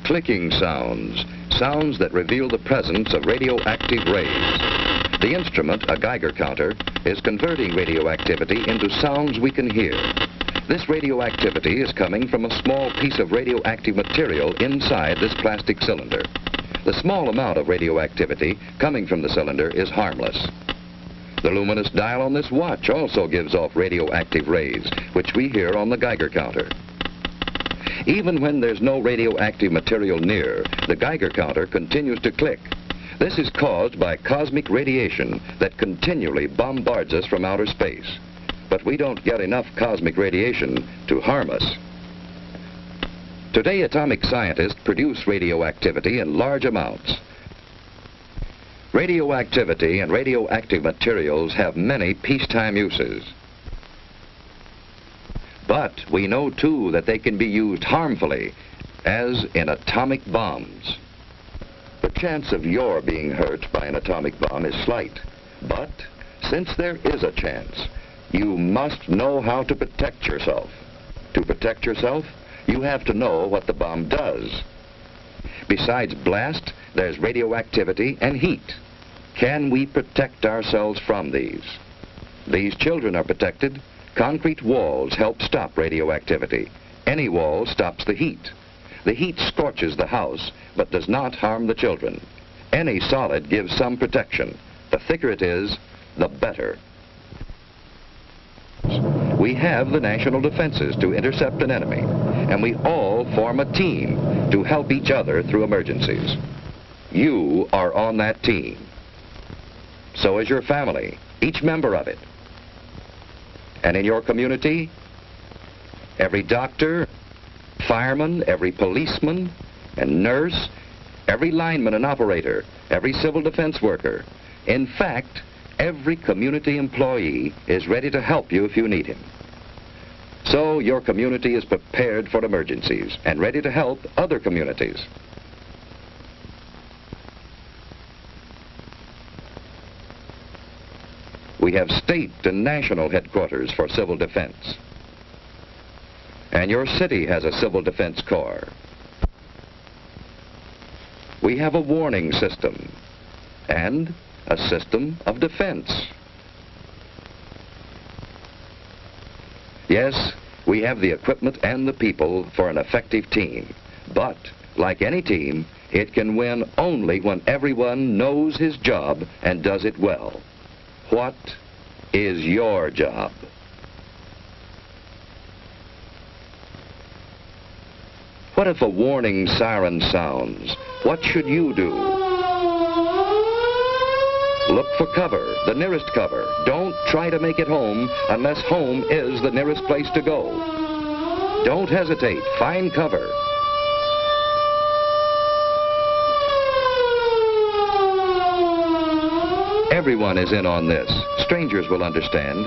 clicking sounds, sounds that reveal the presence of radioactive rays. The instrument, a Geiger counter, is converting radioactivity into sounds we can hear. This radioactivity is coming from a small piece of radioactive material inside this plastic cylinder. The small amount of radioactivity coming from the cylinder is harmless. The luminous dial on this watch also gives off radioactive rays, which we hear on the Geiger counter. Even when there's no radioactive material near, the Geiger counter continues to click. This is caused by cosmic radiation that continually bombards us from outer space. But we don't get enough cosmic radiation to harm us. Today, atomic scientists produce radioactivity in large amounts. Radioactivity and radioactive materials have many peacetime uses. But we know, too, that they can be used harmfully, as in atomic bombs. The chance of your being hurt by an atomic bomb is slight. But since there is a chance, you must know how to protect yourself. To protect yourself, you have to know what the bomb does. Besides blast, there's radioactivity and heat. Can we protect ourselves from these? These children are protected. Concrete walls help stop radioactivity. Any wall stops the heat. The heat scorches the house, but does not harm the children. Any solid gives some protection. The thicker it is, the better. We have the national defenses to intercept an enemy, and we all form a team to help each other through emergencies. You are on that team. So is your family, each member of it. And in your community, every doctor, fireman, every policeman and nurse, every lineman and operator, every civil defense worker, in fact, every community employee is ready to help you if you need him. So your community is prepared for emergencies and ready to help other communities. We have state and national headquarters for civil defense. And your city has a civil defense corps. We have a warning system and a system of defense. Yes, we have the equipment and the people for an effective team. But, like any team, it can win only when everyone knows his job and does it well. What is your job? What if a warning siren sounds? What should you do? Look for cover, the nearest cover. Don't try to make it home unless home is the nearest place to go. Don't hesitate. Find cover. Everyone is in on this. Strangers will understand.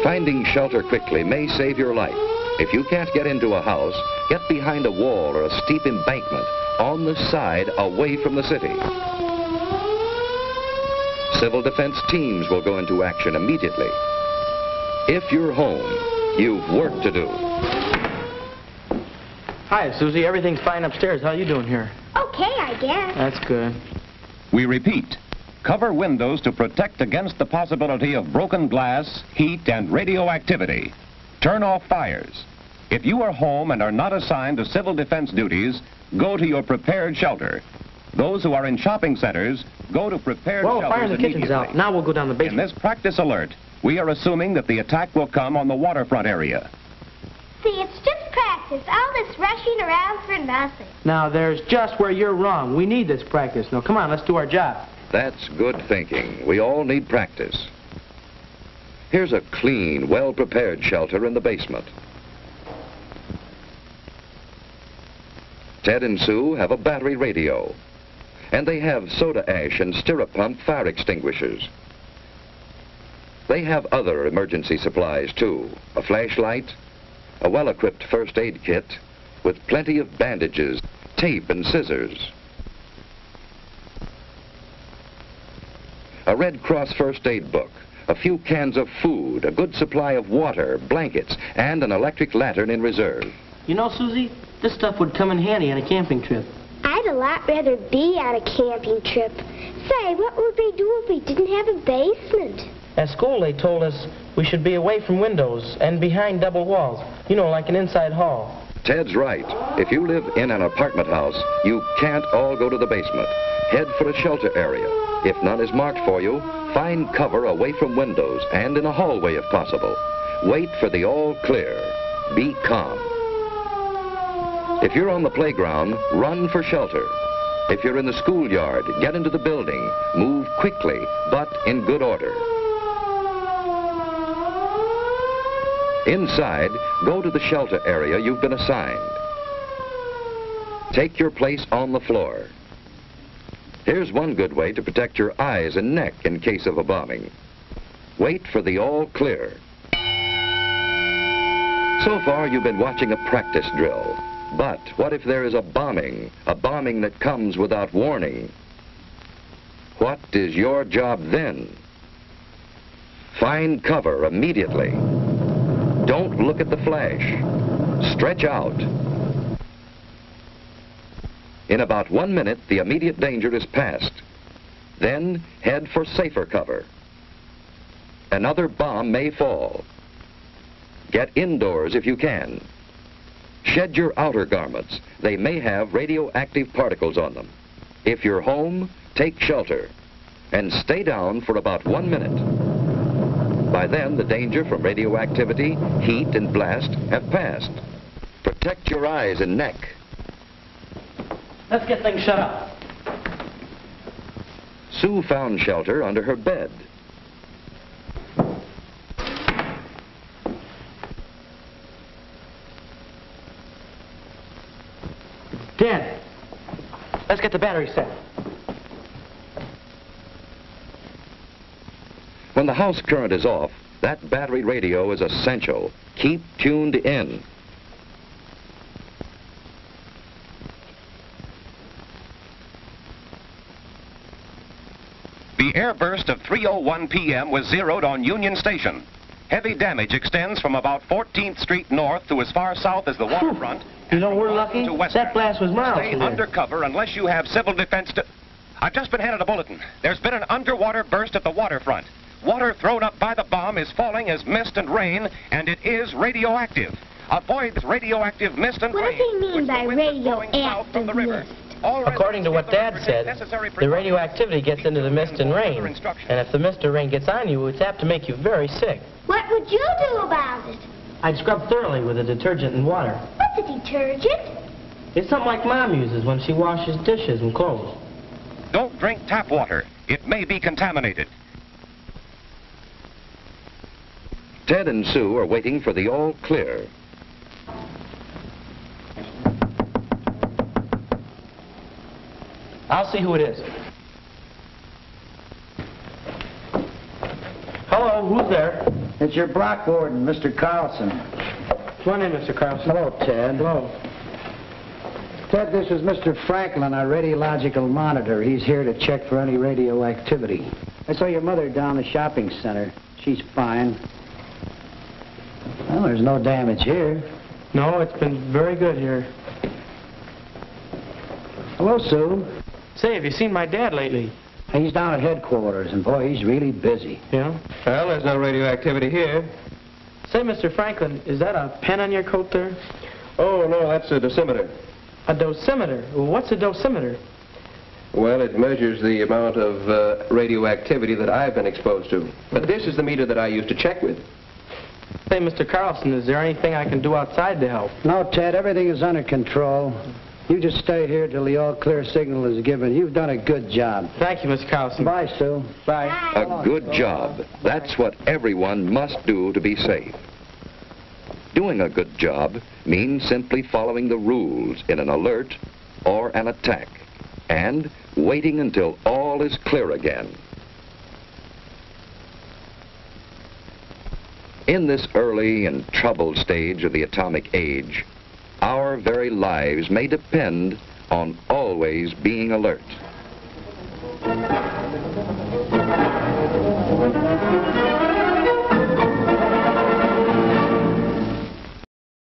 Finding shelter quickly may save your life. If you can't get into a house, get behind a wall or a steep embankment on the side away from the city. Civil defense teams will go into action immediately. If you're home, you've work to do. Hi, Susie. Everything's fine upstairs. How you doing here? Okay, I guess. That's good. We repeat, cover windows to protect against the possibility of broken glass, heat, and radioactivity. Turn off fires. If you are home and are not assigned to civil defense duties, go to your prepared shelter. Those who are in shopping centers, go to prepared shelters fire in the kitchen's immediately. out. Now we'll go down the basement. In this practice alert, we are assuming that the attack will come on the waterfront area. See, it's just practice. All this rushing around for nothing. Now, there's just where you're wrong. We need this practice. Now, come on, let's do our job. That's good thinking. We all need practice. Here's a clean, well-prepared shelter in the basement. Ted and Sue have a battery radio, and they have soda ash and stirrup pump fire extinguishers. They have other emergency supplies, too. A flashlight, a well-equipped first aid kit with plenty of bandages, tape, and scissors. A Red Cross first aid book, a few cans of food, a good supply of water, blankets, and an electric lantern in reserve. You know, Susie, This stuff would come in handy on a camping trip. I'd a lot rather be on a camping trip. Say, what would we do if we didn't have a basement? At school, they told us we should be away from windows and behind double walls. You know, like an inside hall. Ted's right. If you live in an apartment house, you can't all go to the basement. Head for a shelter area. If none is marked for you, find cover away from windows and in a hallway if possible. Wait for the all clear. Be calm. If you're on the playground, run for shelter. If you're in the schoolyard, get into the building. Move quickly, but in good order. Inside, go to the shelter area you've been assigned. Take your place on the floor. Here's one good way to protect your eyes and neck in case of a bombing. Wait for the all clear. So far, you've been watching a practice drill. But what if there is a bombing that comes without warning? What is your job then? Find cover immediately. Don't look at the flash. Stretch out. In about 1 minute, the immediate danger is past. Then head for safer cover. Another bomb may fall. Get indoors if you can. Shed your outer garments. They may have radioactive particles on them. If you're home, take shelter. And stay down for about 1 minute. By then, the danger from radioactivity, heat, and blast have passed. Protect your eyes and neck. Let's get things shut up. Sue found shelter under her bed. Dad, let's get the battery set. When the house current is off, that battery radio is essential. Keep tuned in. The airburst of 3:01 p.m. was zeroed on Union Station. Heavy damage extends from about 14th Street north to as far south as the waterfront. You know, we're lucky. That blast was miles Stay from there. under cover unless you have civil defense to... I've just been handed a bulletin. There's been an underwater burst at the waterfront. Water thrown up by the bomb is falling as mist and rain, and it is radioactive. Avoid this radioactive mist and rain. What does he mean which the by wind is blowing south from the river. radioactive mist? All According to what Dad said, the radioactivity gets into the mist and rain. And if the mist or rain gets on you, it's apt to make you very sick. What would you do about it? I'd scrub thoroughly with a detergent and water. What's a detergent? It's something like Mom uses when she washes dishes and clothes. Don't drink tap water. It may be contaminated. Ted and Sue are waiting for the all clear. I'll see who it is. Hello, who's there? It's your block warden, Mr. Carlson. Come on in, Mr. Carlson. Hello, Ted. Hello. Ted, this is Mr. Franklin, our radiological monitor. He's here to check for any radioactivity. I saw your mother down the shopping center. She's fine. Well, there's no damage here. No, it's been very good here. Hello, Sue. Say, have you seen my dad lately? He's down at headquarters, and boy, he's really busy. Yeah? Well, there's no radioactivity here. Say, Mr. Franklin, is that a pen on your coat there? Oh, no, that's a dosimeter. A dosimeter? Well, what's a dosimeter? Well, it measures the amount of radioactivity that I've been exposed to. But this is the meter that I use to check with. Say, Mr. Carlson, is there anything I can do outside to help? No, Ted, everything is under control. You just stay here till the all-clear signal is given. You've done a good job. Thank you, Mr. Carlson. Bye, Sue. Bye. A good job. That's what everyone must do to be safe. Doing a good job means simply following the rules in an alert or an attack and waiting until all is clear again. In this early and troubled stage of the atomic age, our very lives may depend on always being alert.